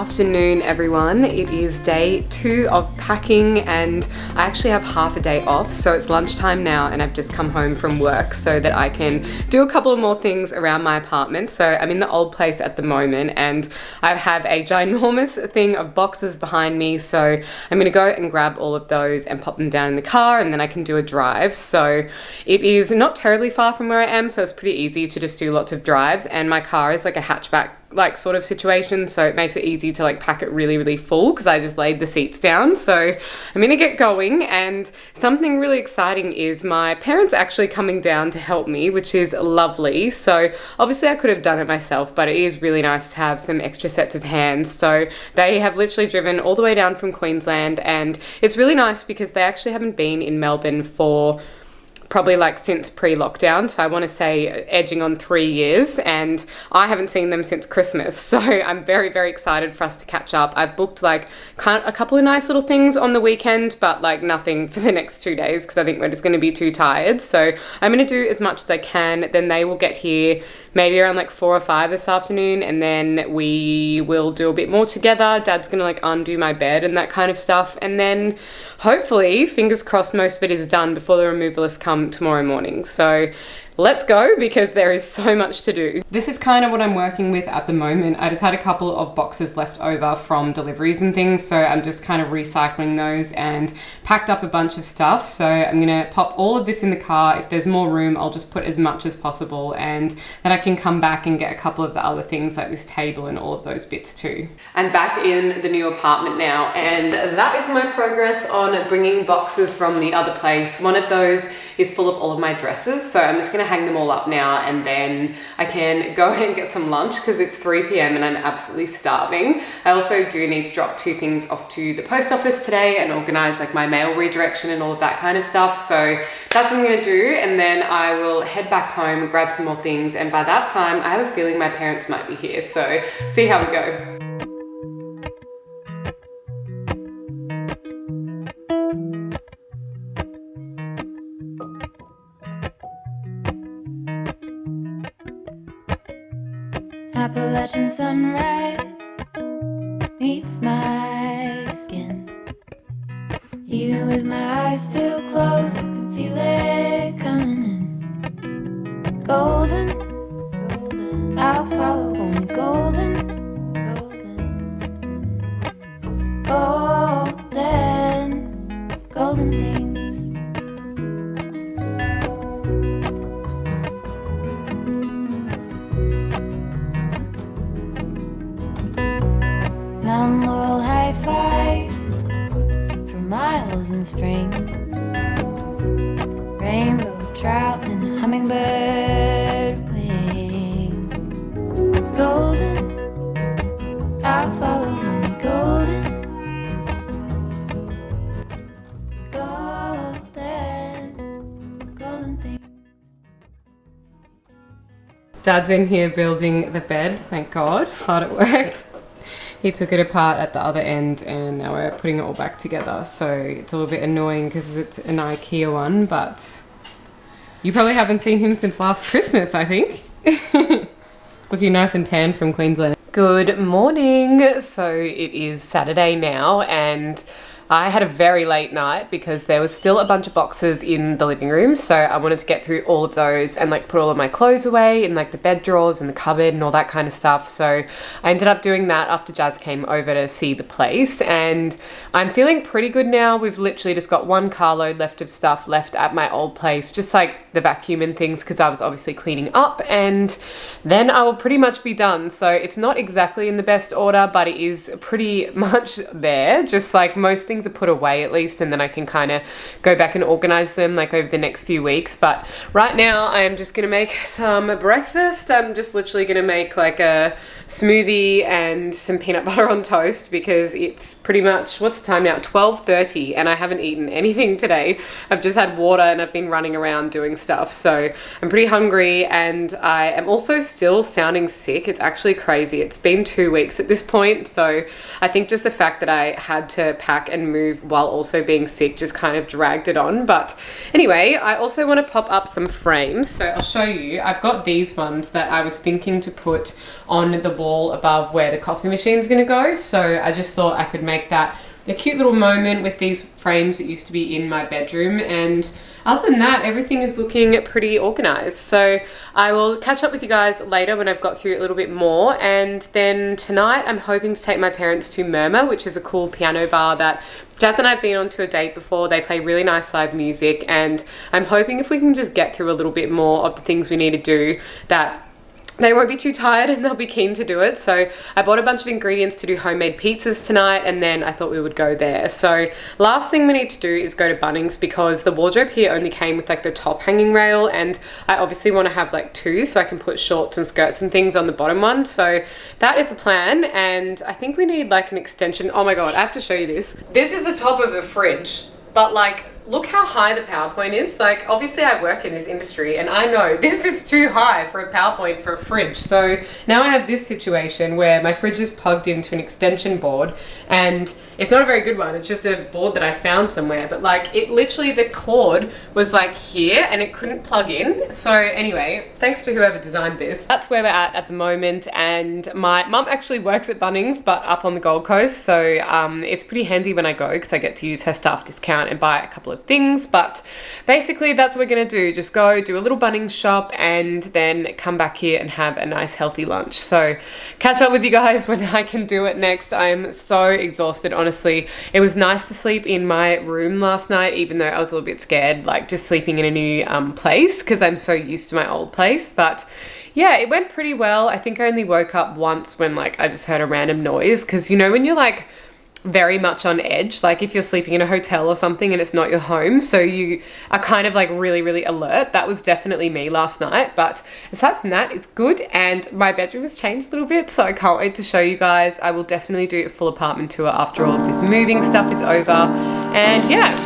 afternoon, everyone. It is day 2 of packing and I actually have half a day off, so it's lunchtime now and I've just come home from work so that I can do a couple of more things around my apartment. So I'm in the old place at the moment and I have a ginormous thing of boxes behind me, so I'm gonna go and grab all of those and pop them down in the car and then I can do a drive. So it is not terribly far from where I am, so it's pretty easy to just do lots of drives, and my car is like a hatchback like sort of situation, so it makes it easy to like pack it really full because I just laid the seats down. So I'm gonna get going, and something really exciting is my parents are actually coming down to help me, which is lovely. So obviously I could have done it myself, but it is really nice to have some extra sets of hands. So they have literally driven all the way down from Queensland, and it's really nice because they actually haven't been in Melbourne for probably like since pre-lockdown, so I want to say edging on 3 years, and I haven't seen them since Christmas, so I'm very excited for us to catch up. I've booked like a couple of nice little things on the weekend, but like nothing for the next 2 days because I think we're just going to be too tired. So I'm going to do as much as I can, then they will get here maybe around like 4 or 5 this afternoon, and then we will do a bit more together. Dad's gonna like undo my bed and that kind of stuff, and then hopefully, fingers crossed, most of it is done before the removalists come tomorrow morning. So let's go, because there is so much to do. This is kind of what I'm working with at the moment. I just had a couple of boxes left over from deliveries and things, so I'm just kind of recycling those and packed up a bunch of stuff. So I'm gonna pop all of this in the car. If there's more room, I'll just put as much as possible, and then I can come back and get a couple of the other things like this table and all of those bits too. I'm back in the new apartment now, and that is my progress on bringing boxes from the other place. One of those is full of all of my dresses, so I'm just gonna hang them all up now, and then I can go and get some lunch because it's 3 p.m. and I'm absolutely starving. I also do need to drop 2 things off to the post office today and organize like my mail redirection and all of that kind of stuff. So that's what I'm gonna do, and then I will head back home and grab some more things, and by that time I have a feeling my parents might be here, so see how we go. Appalachian sunrise meets my skin. Even with my eyes still closed, I can feel it coming in. Golden, golden, I'll follow only golden, golden, golden, golden things. Mountain laurel high fives for miles in spring. Rainbow trout and a hummingbird wing. Golden, I'll follow only golden, golden, golden things. Dad's in here building the bed, thank God, hard at work. He took it apart at the other end and now we're putting it all back together. So it's a little bit annoying because it's an IKEA one, but you probably haven't seen him since last Christmas, I think. Looking nice and tan from Queensland. Good morning. So it is Saturday now, and I had a very late night because there was still a bunch of boxes in the living room, so I wanted to get through all of those and like put all of my clothes away in like the bed drawers and the cupboard and all that kind of stuff. So I ended up doing that after Jazz came over to see the place, and I'm feeling pretty good now. We've literally just got 1 carload left of stuff left at my old place, just like the vacuum and things, because I was obviously cleaning up, and then I will pretty much be done. So it's not exactly in the best order, but it is pretty much there. Just like most things are put away at least, and then I can kind of go back and organize them like over the next few weeks. But right now I am just gonna make some breakfast. I'm just literally gonna make like a smoothie and some peanut butter on toast because it's pretty much, what's the time now, 12:30, and I haven't eaten anything today. I've just had water and I've been running around doing stuff, so I'm pretty hungry, and I am also still sounding sick. It's actually crazy. It's been 2 weeks at this point, so I think just the fact that I had to pack and move while also being sick just kind of dragged it on. But anyway, I also want to pop up some frames. So I'll show you. I've got these ones that I was thinking to put on the wall above where the coffee machine's going to go. So I just thought I could make that a cute little moment with these frames that used to be in my bedroom. And other than that, everything is looking pretty organized. So I will catch up with you guys later when I've got through it a little bit more. And then tonight I'm hoping to take my parents to Murmur, which is a cool piano bar that Jath and I have been on to a date before. They play really nice live music, and I'm hoping if we can just get through a little bit more of the things we need to do, that they won't be too tired and they'll be keen to do it. So I bought a bunch of ingredients to do homemade pizzas tonight, and then I thought we would go there. So last thing we need to do is go to Bunnings, because the wardrobe here only came with like the top hanging rail, and I obviously want to have like two so I can put shorts and skirts and things on the bottom one. So that is the plan, and I think we need like an extension. Oh my god, I have to show you this. This is the top of the fridge, but like, look how high the PowerPoint is. Like, obviously I work in this industry and I know this is too high for a PowerPoint for a fridge. So now I have this situation where my fridge is plugged into an extension board, and it's not a very good one. It's just a board that I found somewhere, but like, it literally, the cord was like here and it couldn't plug in. So anyway, thanks to whoever designed this. That's where we're at the moment. And my mum actually works at Bunnings, but up on the Gold Coast. So it's pretty handy when I go, because I get to use her staff discount and buy a couple of things. But basically that's what we're gonna do, just go do a little Bunnings shop and then come back here and have a nice healthy lunch. So catch up with you guys when I can do it next. I'm so exhausted, honestly. It was nice to sleep in my room last night, even though I was a little bit scared, like just sleeping in a new place, because I'm so used to my old place. But yeah, it went pretty well. I think I only woke up once when like I just heard a random noise, because you know when you're like very much on edge, like if you're sleeping in a hotel or something and it's not your home, so you are kind of like really alert. That was definitely me last night. But aside from that, it's good, and my bedroom has changed a little bit, so I can't wait to show you guys. I will definitely do a full apartment tour after all of this moving stuff is over. And yeah,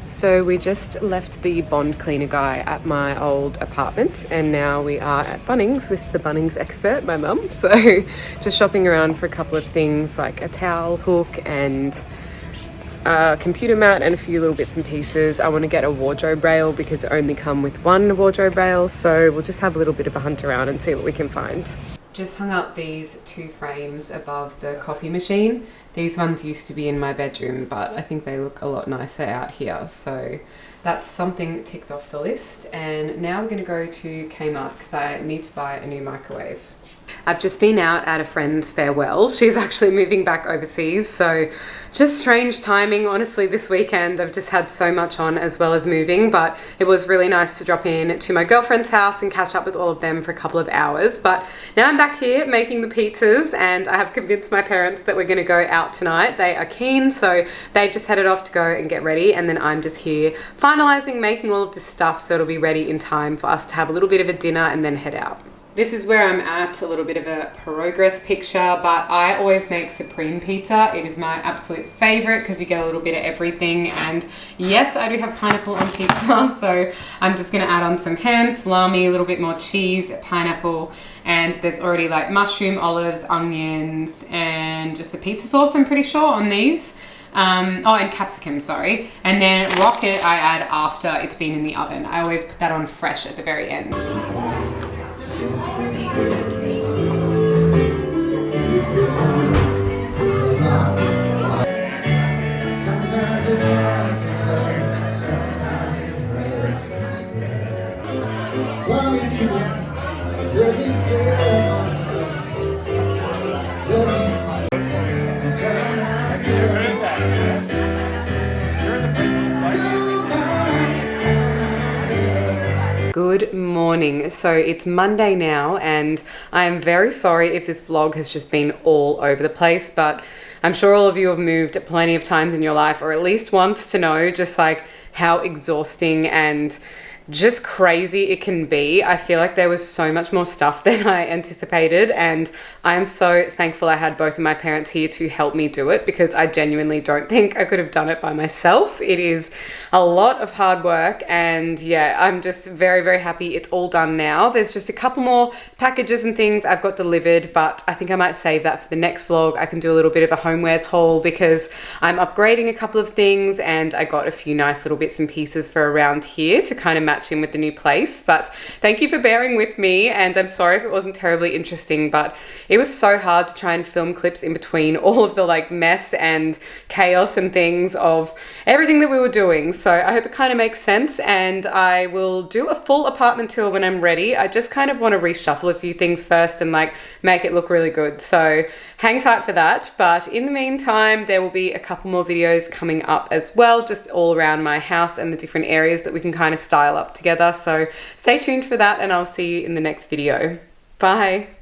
so we just left the bond cleaner guy at my old apartment, and now we are at Bunnings with the Bunnings expert, my mum. So just shopping around for a couple of things like a towel hook and a computer mat and a few little bits and pieces. I want to get a wardrobe rail because it only come with one wardrobe rail, so we'll just have a little bit of a hunt around and see what we can find. Just hung up these two frames above the coffee machine. These ones used to be in my bedroom, but I think they look a lot nicer out here. So that's something ticked off the list. And now we're going to go to Kmart because I need to buy a new microwave. I've just been out at a friend's farewell. She's actually moving back overseas, so just strange timing. Honestly, this weekend I've just had so much on as well as moving, but it was really nice to drop in to my girlfriend's house and catch up with all of them for a couple of hours. But now I'm back here making the pizzas, and I have convinced my parents that we're going to go out tonight. They are keen, so they've just headed off to go and get ready, and then I'm just here finalizing making all of this stuff so it'll be ready in time for us to have a little bit of a dinner and then head out. This is where I'm at, a little bit of a progress picture, but I always make supreme pizza. It is my absolute favorite because you get a little bit of everything. And yes, I do have pineapple on pizza, so I'm just gonna add on some ham, salami, a little bit more cheese, pineapple, and there's already like mushroom, olives, onions, and just a pizza sauce, I'm pretty sure, on these. Oh, and capsicum, sorry. And then rocket I add after it's been in the oven. I always put that on fresh at the very end. Good morning. So it's Monday now, and I am very sorry if this vlog has just been all over the place, but I'm sure all of you have moved plenty of times in your life, or at least once, to know just like how exhausting and just crazy it can be. I feel like there was so much more stuff than I anticipated, and I am so thankful I had both of my parents here to help me do it, because I genuinely don't think I could have done it by myself. It is a lot of hard work, and yeah, I'm just very, very happy it's all done now. There's just a couple more packages and things I've got delivered, but I think I might save that for the next vlog. I can do a little bit of a homewares haul because I'm upgrading a couple of things, and I got a few nice little bits and pieces for around here to kind of match in with the new place. But thank you for bearing with me, and I'm sorry if it wasn't terribly interesting, but it was so hard to try and film clips in between all of the like mess and chaos and things of everything that we were doing. So I hope it kind of makes sense, and I will do a full apartment tour when I'm ready. I just kind of want to reshuffle a few things first and like make it look really good, so hang tight for that. But in the meantime, there will be a couple more videos coming up as well, just all around my house and the different areas that we can kind of style up together. So stay tuned for that, and I'll see you in the next video. Bye.